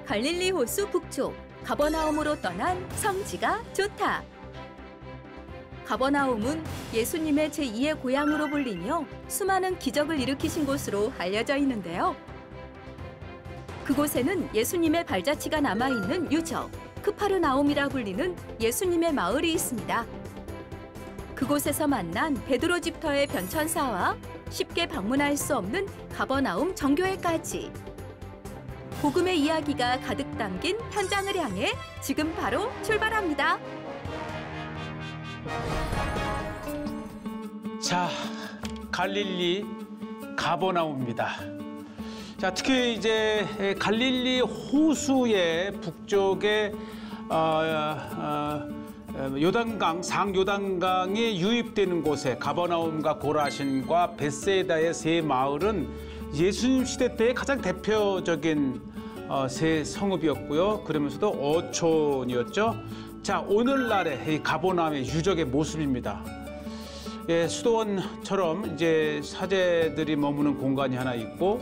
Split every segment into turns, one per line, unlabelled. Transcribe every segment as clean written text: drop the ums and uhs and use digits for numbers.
갈릴리 호수 북쪽 가버나움으로 떠난 성지가 좋다. 가버나움은 예수님의 제2의 고향으로 불리며 수많은 기적을 일으키신 곳으로 알려져 있는데요. 그곳에는 예수님의 발자취가 남아있는 유적, 크파르나움이라 불리는 예수님의 마을이 있습니다. 그곳에서 만난 베드로 집터의 변천사와 쉽게 방문할 수 없는 가버나움 정교회까지 복음의 이야기가 가득 담긴 현장을 향해 지금 바로 출발합니다.
자, 갈릴리 가버나움입니다. 자, 특히 이제 갈릴리 호수의 북쪽에 요단강, 상요단강이 유입되는 곳에 가버나움과 고라신과 벳세다의 세 마을은 예수님 시대 때의 가장 대표적인 세 성읍이었고요. 그러면서도 어촌이었죠. 자, 오늘날의 이 가버나움의 유적의 모습입니다. 예, 수도원처럼 이제 사제들이 머무는 공간이 하나 있고,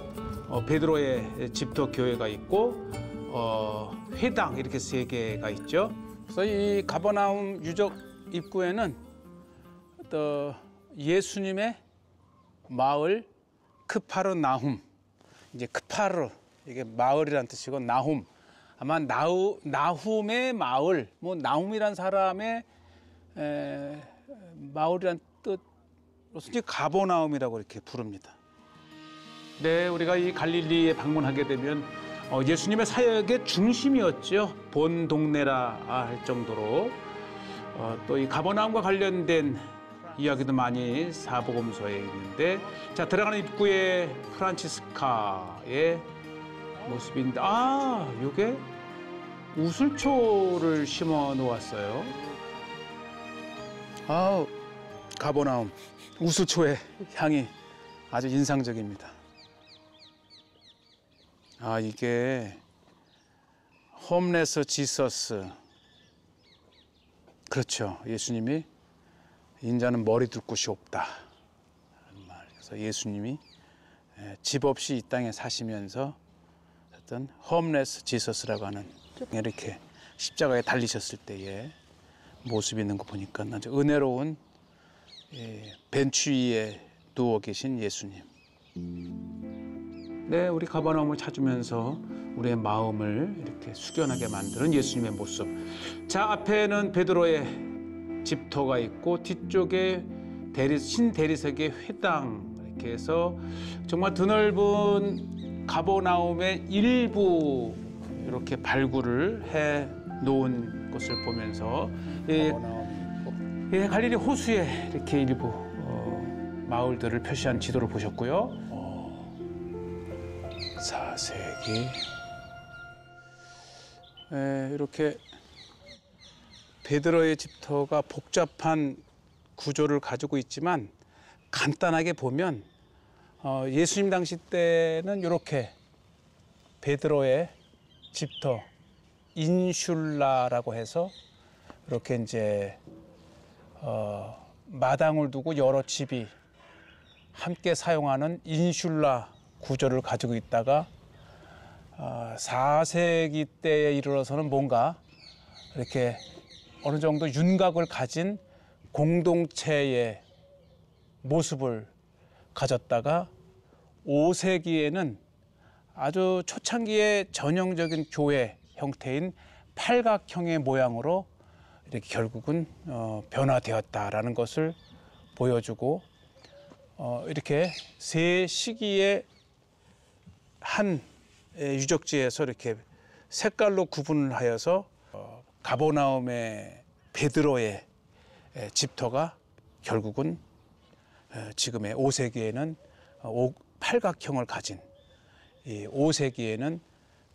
베드로의 집터 교회가 있고, 회당 이렇게 세 개가 있죠. 그래서 이 가버나움 유적 입구에는 또 예수님의 마을 크파르나훔, 이제 크파르 이게 마을이란 뜻이고 나훔, 아마 나훔의 마을, 뭐 나훔이란 사람의 마을이란 뜻으로서 이제 가버나움이라고 이렇게 부릅니다. 네, 우리가 이 갈릴리에 방문하게 되면 예수님의 사역의 중심이었죠. 본 동네라 할 정도로 또 이 가버나움과 관련된 이야기도 많이 사복음서에 있는데, 자, 들어가는 입구에 프란치스카의 모습인데, 요게 우슬초를 심어 놓았어요. 가버나움 우슬초의 향이 아주 인상적입니다. 이게 홈레스 지서스, 그렇죠. 예수님이 인자는 머리 둘 곳이 없다. 그래서 예수님이 집 없이 이 땅에 사시면서 어떤 홈레스 지서스라고 하는 이렇게 십자가에 달리셨을 때의 모습이 있는 거 보니까 아주 은혜로운 벤치 위에 누워 계신 예수님. 네, 우리 가버나움을 찾으면서 우리의 마음을 이렇게 숙연하게 만드는 예수님의 모습. 자, 앞에는 베드로의 집터가 있고 뒤쪽에 신대리석의 회당, 이렇게 해서 정말 드넓은 가버나움의 일부 이렇게 발굴을 해 놓은 것을 보면서 갈릴리 호수에 이렇게 일부 마을들을 표시한 지도를 보셨고요. 4세기 이렇게 베드로의 집터가 복잡한 구조를 가지고 있지만 간단하게 보면 예수님 당시 때는 이렇게 베드로의 집터 인슐라라고 해서 이렇게 이제 마당을 두고 여러 집이 함께 사용하는 인슐라 구조를 가지고 있다가 4세기 때에 이르러서는 뭔가 이렇게 어느 정도 윤곽을 가진 공동체의 모습을 가졌다가 5세기에는 아주 초창기의 전형적인 교회 형태인 팔각형의 모양으로 이렇게 결국은 변화되었다라는 것을 보여주고, 이렇게 세 시기의 한 유적지에서 이렇게 색깔로 구분을 하여서 가버나움의 베드로의 집터가 결국은 지금의 5세기에는 팔각형을 가진, 5세기에는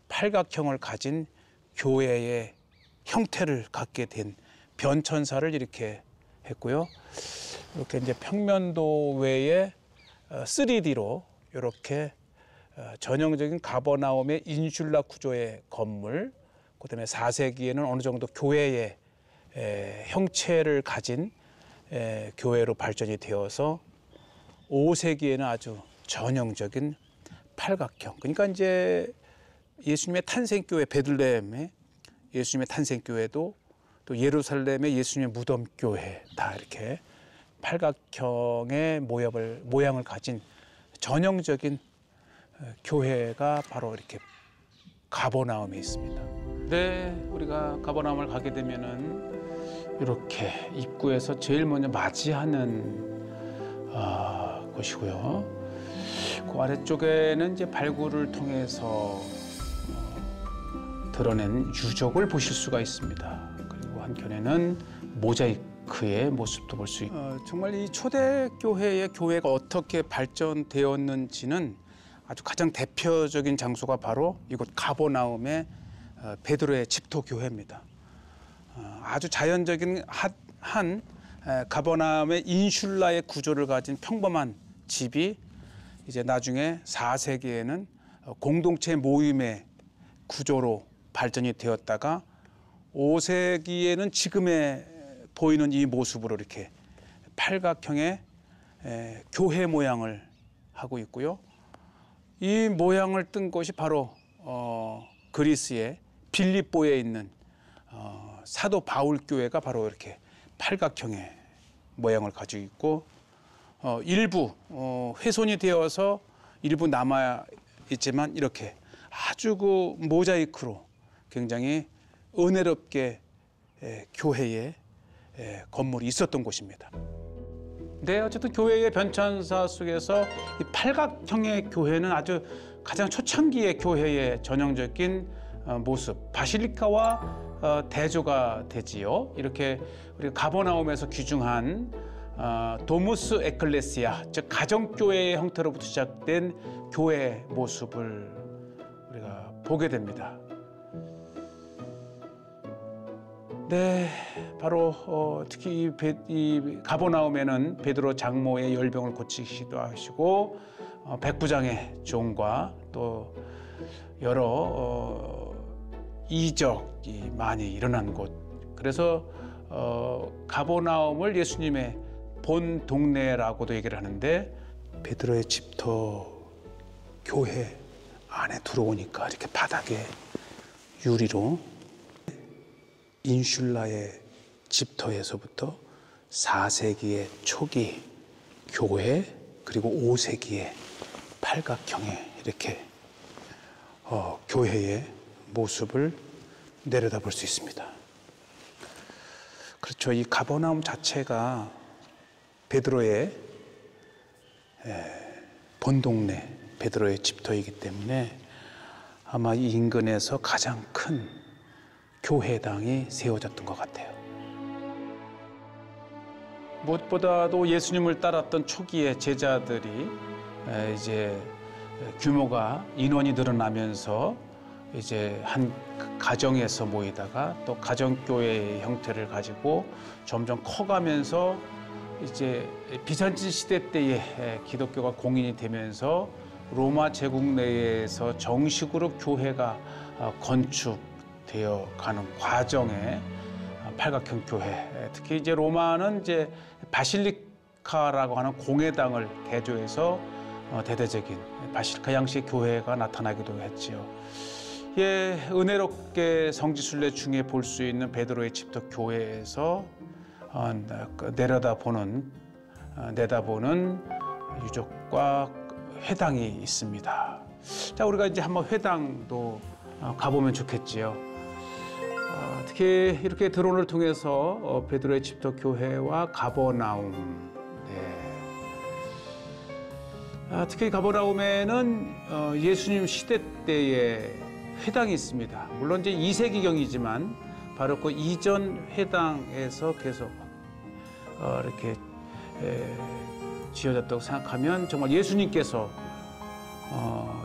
팔각형을 가진 교회의 형태를 갖게 된 변천사를 이렇게 했고요. 이렇게 이제 평면도 외에 3D로 이렇게 전형적인 가버나움의 인슐라 구조의 건물, 그다음에 4세기에는 어느 정도 교회의 형체를 가진 교회로 발전이 되어서 5세기에는 아주 전형적인 팔각형. 그러니까 이제 예수님의 탄생교회 베들레헴의 예수님의 탄생교회도 또 예루살렘의 예수님의 무덤교회 다 이렇게 팔각형의 모양을 가진 전형적인 교회가 바로 이렇게 가버나움에 있습니다. 네, 우리가 가버나움을 가게 되면은 이렇게 입구에서 제일 먼저 맞이하는 곳이고요. 그 아래쪽에는 이제 발굴을 통해서 드러낸 유적을 보실 수가 있습니다. 그리고 한켠에는 모자이크의 모습도 볼 수 있고 정말 이 초대교회의 교회가 어떻게 발전되었는지는 아주 가장 대표적인 장소가 바로 이곳 가버나움의 베드로의 집토교회입니다. 아주 자연적인 한 가버나움의 인슐라의 구조를 가진 평범한 집이 이제 나중에 4세기에는 공동체 모임의 구조로 발전이 되었다가 5세기에는 지금의 보이는 이 모습으로 이렇게 팔각형의 교회 모양을 하고 있고요. 이 모양을 뜬 곳이 바로 그리스의 빌립보에 있는 사도 바울 교회가 바로 이렇게 팔각형의 모양을 가지고 있고 일부 훼손이 되어서 일부 남아 있지만 이렇게 아주 그 모자이크로 굉장히 은혜롭게 교회의 건물이 있었던 곳입니다. 네, 어쨌든 교회의 변천사 속에서 이 팔각형의 교회는 아주 가장 초창기의 교회의 전형적인 모습, 바실리카와 대조가 되지요. 이렇게 우리 가버나움에서 귀중한 도무스 에클레시아, 즉 가정교회의 형태로부터 시작된 교회의 모습을 우리가 보게 됩니다. 네, 바로 특히 이 가버나움에는 베드로 장모의 열병을 고치기도 하시고 백부장의 종과 또 여러 이적이 많이 일어난 곳. 그래서 가버나움을 예수님의 본 동네라고도 얘기를 하는데 베드로의 집터 교회 안에 들어오니까 이렇게 바닥에 유리로 인슐라의 집터에서부터 4세기의 초기 교회 그리고 5세기의 팔각형의 이렇게 교회의 모습을 내려다볼 수 있습니다. 그렇죠. 이 가버나움 자체가 베드로의 본동네, 베드로의 집터이기 때문에 아마 이 인근에서 가장 큰 교회당이 세워졌던 것 같아요. 무엇보다도 예수님을 따랐던 초기의 제자들이 이제 규모가 인원이 늘어나면서 이제 한 가정에서 모이다가 또 가정교회의 형태를 가지고 점점 커가면서 이제 비잔틴 시대 때에 기독교가 공인이 되면서 로마 제국 내에서 정식으로 교회가 건축되어 가는 과정에 팔각형 교회, 특히 이제 로마는 이제 바실리카라고 하는 공회당을 개조해서 대대적인 바실리카 양식의 교회가 나타나기도 했지요. 예, 은혜롭게 성지순례 중에 볼 수 있는 베드로의 집터 교회에서 내다보는 유적과 회당이 있습니다. 자, 우리가 이제 한번 회당도 가보면 좋겠지요. 특히 이렇게 드론을 통해서 베드로의 집터 교회와 가버나움, 특히 가버나움에는 예수님 시대 때의 회당이 있습니다. 물론 이제 2세기경이지만 바로 그 이전 회당에서 계속 이렇게 지어졌다고 생각하면 정말 예수님께서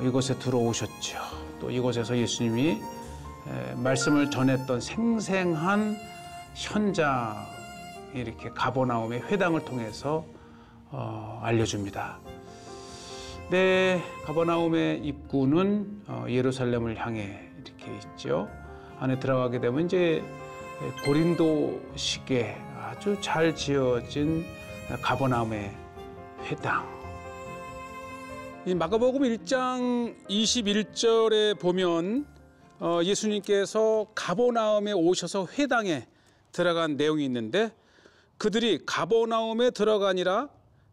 이곳에 들어오셨죠. 또 이곳에서 예수님이 말씀을 전했던 생생한 현장이 이렇게 가버나움의 회당을 통해서 알려줍니다. 네, 가버나움의 입구는 예루살렘을 향해 이렇게 있죠. 안에 들어가게 되면 이제 고린도식의 아주 잘 지어진 가버나움의 회당. 이 마가복음 1장 21절에 보면 예수님께서 가버나움에 오셔서 회당에 들어간 내용이 있는데 그들이 가버나움에 들어가니라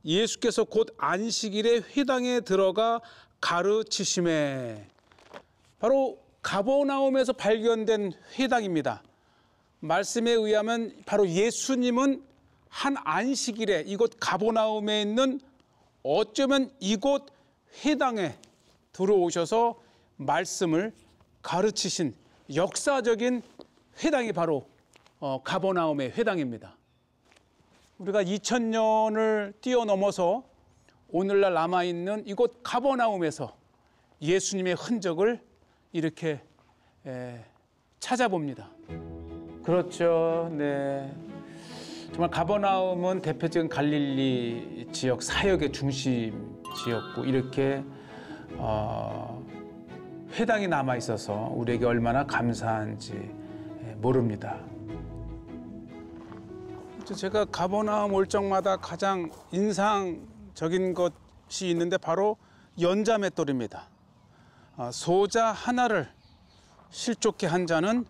예수께서 곧 안식일에 회당에 들어가 가르치심에. 바로 가버나움에서 발견된 회당입니다. 말씀에 의하면 바로 예수님은 한 안식일에 이곳 가버나움에 있는 어쩌면 이곳 회당에 들어오셔서 말씀을 가르치신 역사적인 회당이 바로 가버나움의 회당입니다. 우리가 2000년을 뛰어넘어서 오늘날 남아있는 이곳 가버나움에서 예수님의 흔적을 이렇게 찾아봅니다. 그렇죠. 네. 정말 가버나움은 대표적인 갈릴리 지역 사역의 중심지였고 이렇게 회당이 남아 있어서 우리에게 얼마나 감사한지 모릅니다. 제가 가버나움 올 적마다 가장 인상적인 것이 있는데 바로 연자맷돌입니다. 소자 하나를 실족해 한 자는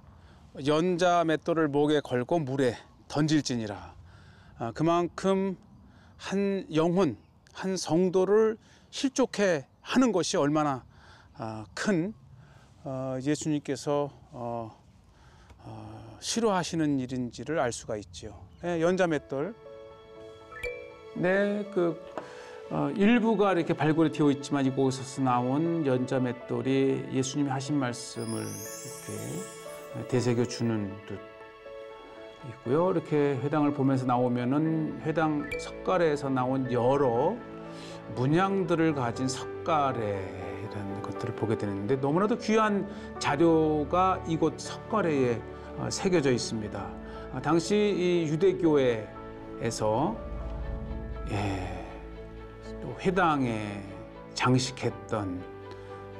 연자맷돌을 목에 걸고 물에 던질지니라. 그만큼 한 영혼, 한 성도를 실족해 하는 것이 얼마나 큰 예수님께서 싫어하시는 일인지를 알 수가 있지요. 연자맷돌. 네, 일부가 이렇게 발굴이 되어 있지만 이곳에서 나온 연자맷돌이 예수님이 하신 말씀을 이렇게 되새겨 주는 듯 있고요. 이렇게 회당을 보면서 나오면은 회당 석가래에서 나온 여러 문양들을 가진 석가래라는 것들을 보게 되는데 너무나도 귀한 자료가 이곳 석가래에 새겨져 있습니다. 당시 이 유대교회에서 또 회당에 장식했던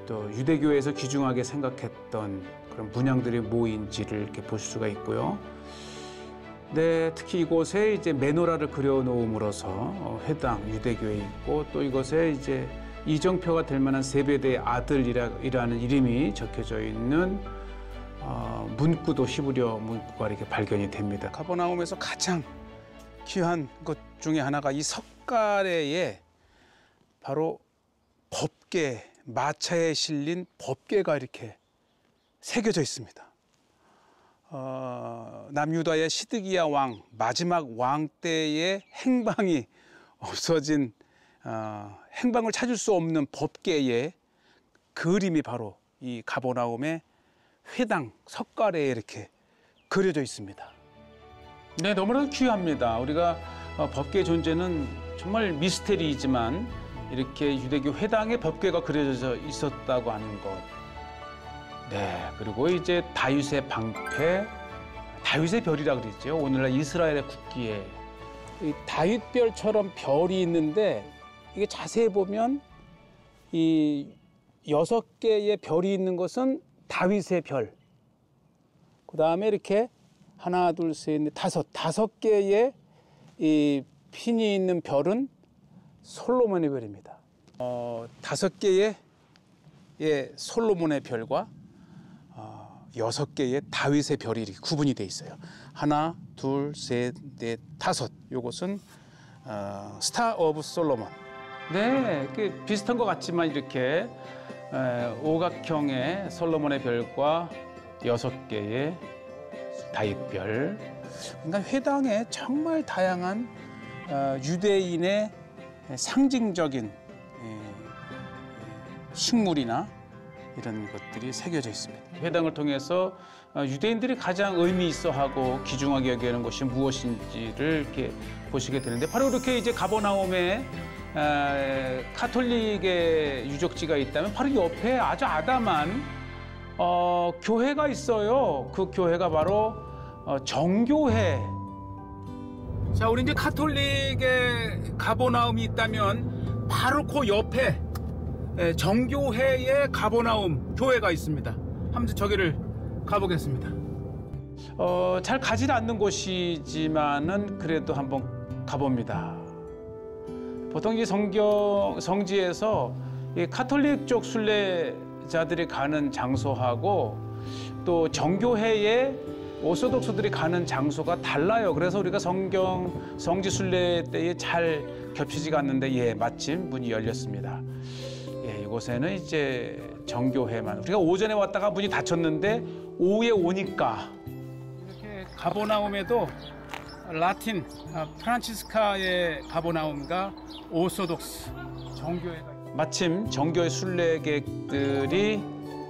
또 유대교회에서 귀중하게 생각했던 그런 문양들이 모인지를 이렇게 볼 수가 있고요. 네, 특히 이곳에 이제 메노라를 그려놓음으로써 회당 유대교에 있고 또 이곳에 이제 이정표가 될 만한 세베대의 아들이라는 이름이 적혀져 있는 문구도 히브리어 문구가 이렇게 발견이 됩니다. 가버나움에서 가장 귀한 것 중에 하나가 이 석가래에 바로 법궤, 마차에 실린 법궤가 이렇게 새겨져 있습니다. 남유다의 시드기야 왕, 마지막 왕 때의 행방이 없어진 행방을 찾을 수 없는 법궤의 그림이 바로 이 가버나움의 회당 석가래에 이렇게 그려져 있습니다. 네, 너무나 귀합니다. 우리가 법궤의 존재는 정말 미스테리이지만 이렇게 유대교 회당에 법궤가 그려져 있었다고 하는 것. 네, 그리고 이제 다윗의 방패, 다윗의 별이라 그러죠. 오늘날 이스라엘의 국기에 이 다윗별처럼 별이 있는데 이게 자세히 보면 이 6개의 별이 있는 것은 다윗의 별. 그 다음에 이렇게 하나, 둘, 셋, 넷, 다섯 개의 이 핀이 있는 별은 솔로몬의 별입니다. 5개의 솔로몬의 별과 6개의 다윗의 별이 이렇게 구분이 돼 있어요. 하나, 둘, 셋, 넷, 5. 요것은 스타 오브 솔로몬. 네, 비슷한 것 같지만 이렇게 오각형의 솔로몬의 별과 6개의 다윗별. 그러니까 회당에 정말 다양한 유대인의 상징적인 식물이나 이런 것들이 새겨져 있습니다. 회당을 통해서 유대인들이 가장 의미 있어하고 귀중하게 여기는 것이 무엇인지를 이렇게 보시게 되는데 바로 이렇게 이제 가버나움에 카톨릭의 유적지가 있다면 바로 옆에 아주 아담한 교회가 있어요. 그 교회가 바로 정교회. 자, 우리 이제 카톨릭의 가버나움이 있다면 바로 그 옆에 정교회의 가버나움 교회가 있습니다. 한번 저기를 가보겠습니다. 잘 가지는 않는 곳이지만은 그래도 한번 가봅니다. 보통 이 성지에서 이 카톨릭 쪽 순례자들이 가는 장소하고 또 정교회의 오소독스들이 가는 장소가 달라요. 그래서 우리가 성지 순례 때에 잘 겹치지가 않는데 예, 마침 문이 열렸습니다. 예, 이곳에는 이제 정교회만. 우리가 오전에 왔다가 문이 닫혔는데 오후에 오니까 이렇게 가버나움에도 라틴 프란치스카의 가버나움과 오소독스 정교회가 마침 정교회 순례객들이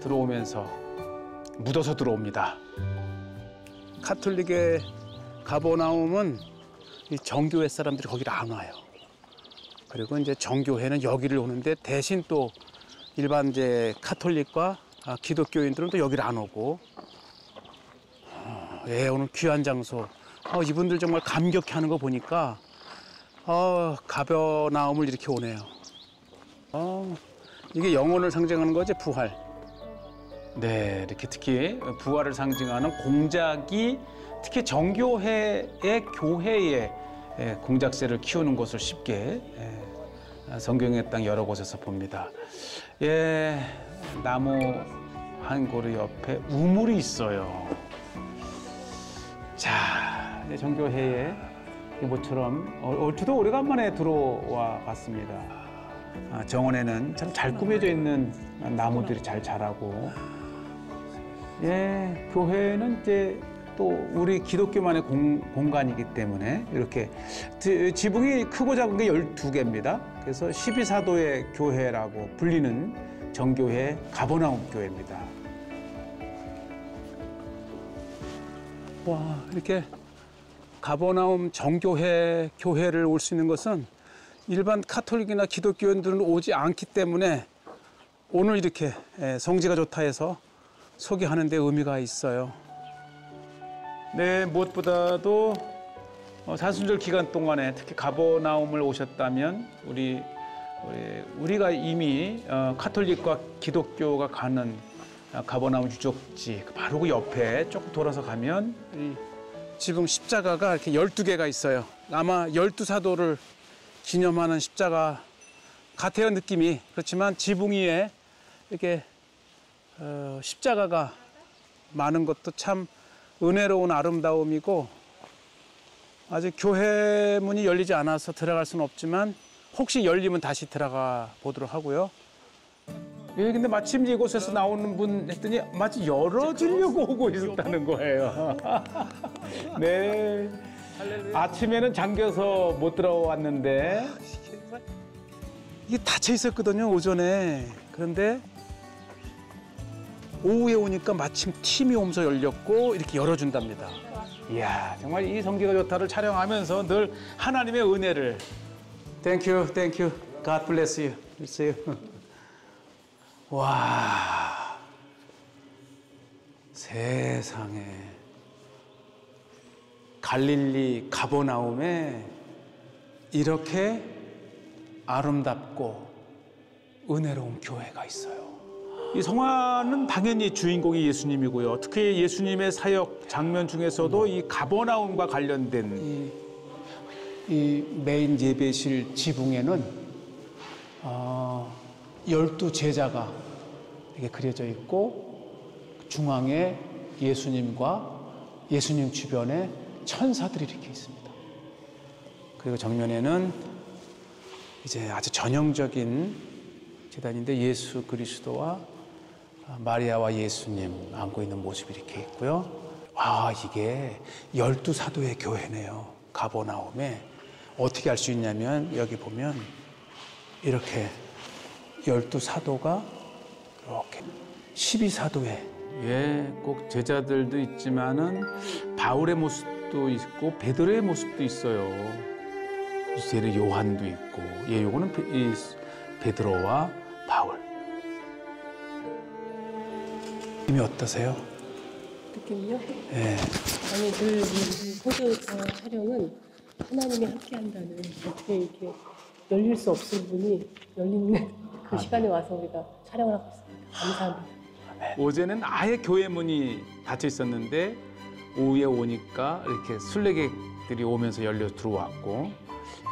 들어오면서 묻어서 들어옵니다. 카톨릭의 가버나움은 이 정교회 사람들이 거기를 안 와요. 그리고 이제 정교회는 여기를 오는데 대신 또 일반 이제 카톨릭과 기독교인들은 또 여기를 안 오고. 예, 오늘 귀한 장소. 이분들 정말 감격해하는 거 보니까 가버나움을 이렇게 오네요. 이게 영혼을 상징하는 거지, 부활. 네, 이렇게 특히 부활을 상징하는 공작이 특히 정교회의 교회에 공작새를 키우는 것을 쉽게 성경의 땅 여러 곳에서 봅니다. 예, 나무 한 그루 옆에 우물이 있어요. 자, 이제 정교회에 모처럼 얼추도 오래간만에 들어와 봤습니다. 정원에는 참 잘 꾸며져 있는 나무들이 잘 자라고, 예, 교회는 이제 또 우리 기독교만의 공간이기 때문에 이렇게 지붕이 크고 작은 게 12개입니다. 그래서 12사도의 교회라고 불리는 정교회 가버나움 교회입니다. 와, 이렇게 가버나움 정교회 교회를 올 수 있는 것은 일반 카톨릭이나 기독교인들은 오지 않기 때문에 오늘 이렇게 성지가 좋다 해서 소개하는 데 의미가 있어요. 네, 무엇보다도 사순절 기간 동안에 특히 가버나움을 오셨다면 우리가 이미 카톨릭과 기독교가 가는 가버나움 유적지 바로 그 옆에 조금 돌아서 가면 지붕 십자가가 이렇게 12개가 있어요. 아마 12사도를 기념하는 십자가 같아요, 느낌이. 그렇지만 지붕 위에 이렇게 십자가가 많은 것도 참 은혜로운 아름다움이고, 아직 교회 문이 열리지 않아서 들어갈 수는 없지만 혹시 열리면 다시 들어가 보도록 하고요. 예, 근데 마침 이곳에서 나오는 분 했더니 마치 열어주려고 오고 있었다는 거예요. 네. 아침에는 잠겨서 못 들어왔는데 이게 닫혀 있었거든요, 오전에. 그런데 오후에 오니까 마침 팀이 오면서 열렸고 이렇게 열어준답니다. 이야, 정말 이 성지가 좋다를 촬영하면서 늘 하나님의 은혜를. Thank you, thank you. God bless you. See you. 와, 세상에. 갈릴리 가버나움에 이렇게 아름답고 은혜로운 교회가 있어요. 이 성화는 당연히 주인공이 예수님이고요. 특히 예수님의 사역 장면 중에서도 이 가버나움과 관련된 이 메인 예배실 지붕에는 12제자가 이렇게 그려져 있고, 중앙에 예수님과 예수님 주변에 천사들이 이렇게 있습니다. 그리고 정면에는 이제 아주 전형적인 제단인데 예수 그리스도와 마리아와 예수님 안고 있는 모습이 이렇게 있고요. 아, 이게 12사도의 교회네요. 가버나움에. 어떻게 알 수 있냐면 여기 보면 이렇게 12사도가 이렇게 12사도에, 예, 꼭 제자들도 있지만은 바울의 모습도 있고 베드로의 모습도 있어요. 세례 요한도 있고, 예, 요거는 베드로와 바울. 느낌이 어떠세요?
느낌이요?
예.
아니, 늘 포드 촬영은 하나님이 함께한다는, 어떻게 이렇게 열릴 수 없을 분이 열리는 그 시간에 와서 우리가 촬영을 하고 있습니다. 감사합니다.
어제는 아예 교회 문이 닫혀 있었는데 오후에 오니까 이렇게 순례객들이 오면서 열려 들어왔고,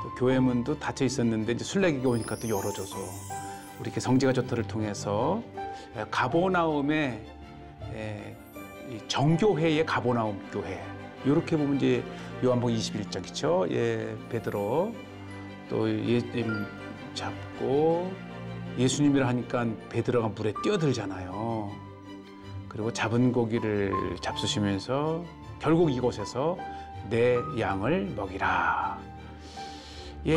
또 교회 문도 닫혀 있었는데 이제 순례객이 오니까 또 열어줘서 우리 이렇게 성지가 좋다를 통해서 가버나움의 이 정교회의 가버나움 교회 이렇게 보면 이제 요한복음 21장이죠. 베드로 또 예수님 잡고 예수님이라 하니까 베드로가 물에 뛰어들잖아요. 그리고 잡은 고기를 잡수시면서 결국 이곳에서 내 양을 먹이라.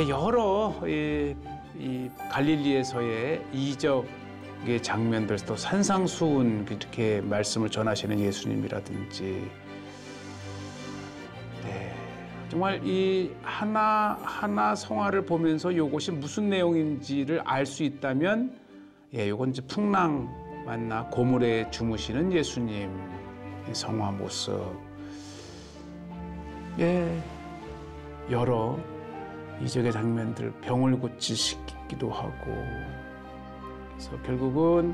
여러 이 갈릴리에서의 이적의 장면들 또 산상수훈 이렇게 말씀을 전하시는 예수님이라든지 정말 이 하나 성화를 보면서 이것이 무슨 내용인지를 알 수 있다면 이건 이제 풍랑 만나 고물에 주무시는 예수님 성화 모습 여러 이적의 장면들 병을 고치시키기도 하고 그래서 결국은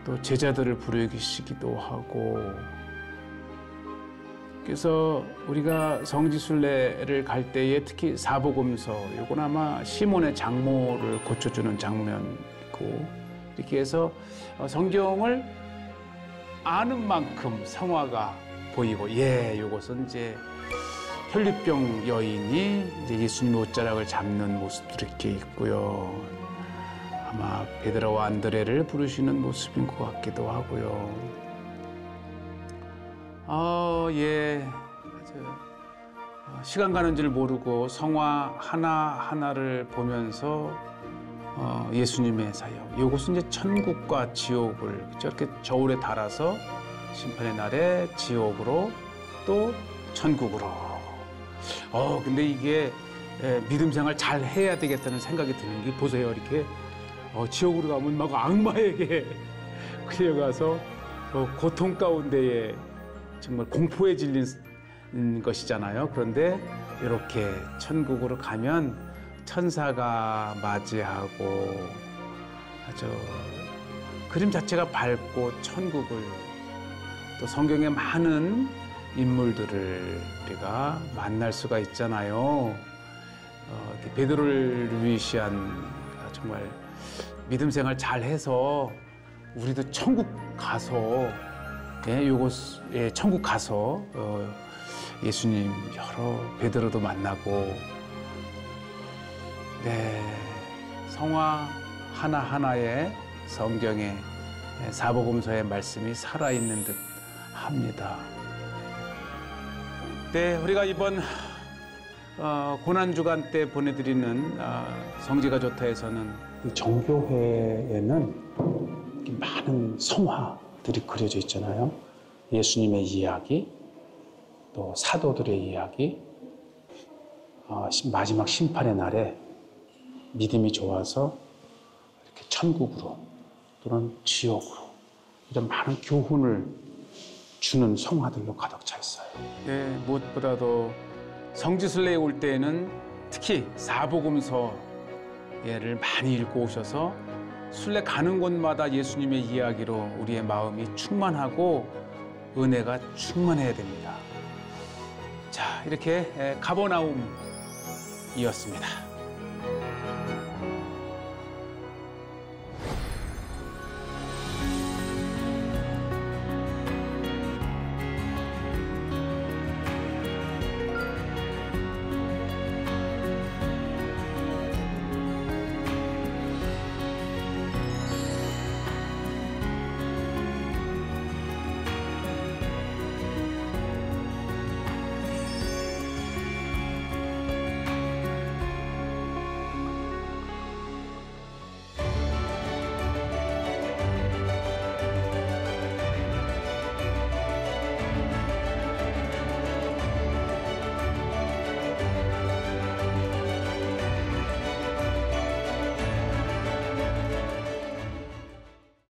또 제자들을 부르시기도 하고 그래서 우리가 성지순례를 갈 때에 특히 사복음서 이건 아마 시몬의 장모를 고쳐주는 장면이고 이렇게 해서 성경을 아는 만큼 성화가 보이고 이것은 이제 혈류병 여인이 이제 예수님의 옷자락을 잡는 모습도 이렇게 있고요. 아마 베드로와 안드레를 부르시는 모습인 것 같기도 하고요. 시간 가는 줄 모르고 성화 하나하나를 보면서 예수님의 사역. 이것은 이제 천국과 지옥을 저렇게 저울에 달아서 심판의 날에 지옥으로 또 천국으로. 근데 이게 믿음 생활 잘 해야 되겠다는 생각이 드는 게 보세요. 이렇게 지옥으로 가면 막 악마에게 끌려가서 고통 가운데에 정말 공포에 질린 것이잖아요. 그런데 이렇게 천국으로 가면 천사가 맞이하고 아주 그림 자체가 밝고 천국을 또 성경의 많은 인물들을 우리가 만날 수가 있잖아요. 베드로를 위시한 정말 믿음 생활 잘해서 우리도 천국 가서 천국 가서 예수님 여러 베드로도 만나고 성화 하나하나에 성경의 사복음서의 말씀이 살아있는 듯 합니다. 우리가 이번 고난주간 때 보내드리는 성지가 좋다에서는 정교회에는 많은 성화들이 그려져 있잖아요. 예수님의 이야기, 또 사도들의 이야기, 마지막 심판의 날에 믿음이 좋아서 이렇게 천국으로 또는 지옥으로 이런 많은 교훈을 주는 성화들로 가득 차 있어요. 무엇보다도 성지순례에 올 때에는 특히 사복음서를 많이 읽고 오셔서 순례 가는 곳마다 예수님의 이야기로 우리의 마음이 충만하고 은혜가 충만해야 됩니다. 자, 이렇게 가버나움이었습니다.